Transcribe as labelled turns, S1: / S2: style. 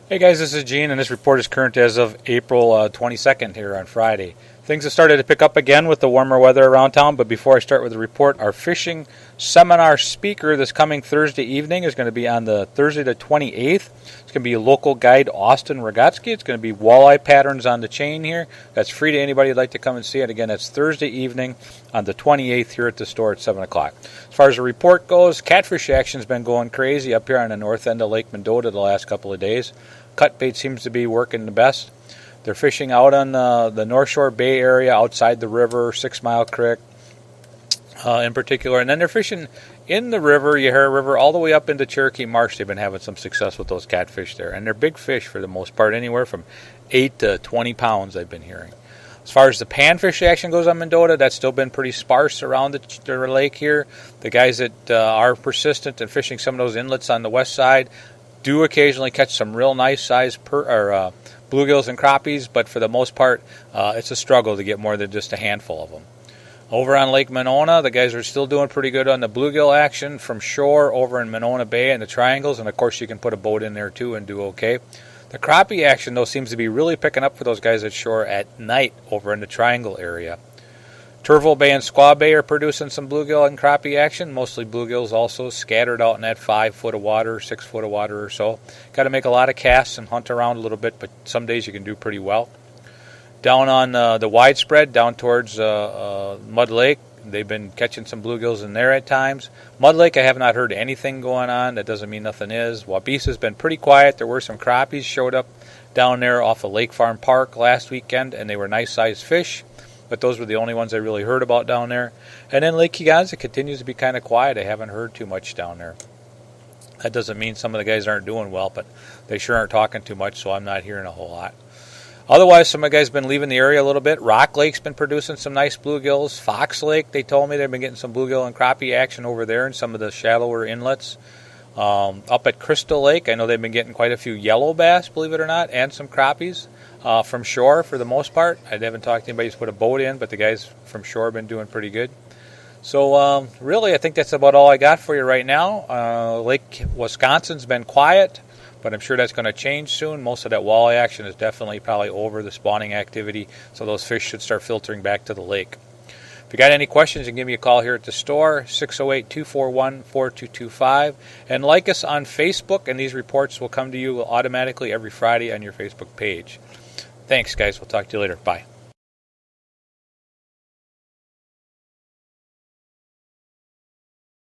S1: Hey guys, this is Gene, and this report is current as of April 22nd here on Friday. Things have started to pick up again with the warmer weather around town, but before I start with the report, our fishing seminar speaker this coming Thursday evening is going to be on the Thursday the 28th. It's going to be local guide Austin Rogatsky. It's going to be walleye patterns on the chain here. That's free to anybody who'd like to come and see it. Again, that's Thursday evening on the 28th here at the store at 7 o'clock. As far as the report goes, catfish action's been going crazy up here on the north end of Lake Mendota the last couple of days. Cut bait seems to be working the best. They're fishing out on the North Shore Bay area outside the river, 6 Mile Creek in particular. And then they're fishing in the river, Yahara River, all the way up into Cherokee Marsh. They've been having some success with those catfish there. And they're big fish for the most part, anywhere from 8 to 20 pounds I've been hearing. As far as the panfish action goes on Mendota, that's still been pretty sparse around the lake here. The guys that are persistent in fishing some of those inlets on the west side do occasionally catch some real nice sized bluegills and crappies, but for the most part, it's a struggle to get more than just a handful of them. Over on Lake Monona, the guys are still doing pretty good on the bluegill action from shore over in Monona Bay and the triangles, and of course you can put a boat in there too and do okay. The crappie action, though, seems to be really picking up for those guys at shore at night over in the triangle area. Turville Bay and Squaw Bay are producing some bluegill and crappie action, mostly bluegills also scattered out in that 5 foot of water, 6 foot of water or so. Got to make a lot of casts and hunt around a little bit, but some days you can do pretty well. Down on the widespread, down towards Mud Lake, they've been catching some bluegills in there at times. Mud Lake, I have not heard anything going on. That doesn't mean nothing is. Wabisa's been pretty quiet. There were some crappies showed up down there off of Lake Farm Park last weekend, and they were nice-sized fish. But those were the only ones I really heard about down there. And then Lake Kegonsa continues to be kind of quiet. I haven't heard too much down there. That doesn't mean some of the guys aren't doing well, but they sure aren't talking too much, so I'm not hearing a whole lot. Otherwise, some of the guys have been leaving the area a little bit. Rock Lake's been producing some nice bluegills. Fox Lake, they told me they've been getting some bluegill and crappie action over there in some of the shallower inlets. Up at Crystal Lake, I know they've been getting quite a few yellow bass, believe it or not, and some crappies. From shore for the most part. I haven't talked to anybody who's put a boat in, but the guys from shore have been doing pretty good. So really, I think that's about all I got for you right now. Lake Wisconsin's been quiet, but I'm sure that's going to change soon. Most of that walleye action is definitely probably over the spawning activity, so those fish should start filtering back to the lake. If you got any questions, you can give me a call here at the store, 608-241-4225. And like us on Facebook, and these reports will come to you automatically every Friday on your Facebook page. Thanks, guys. We'll talk to you later. Bye.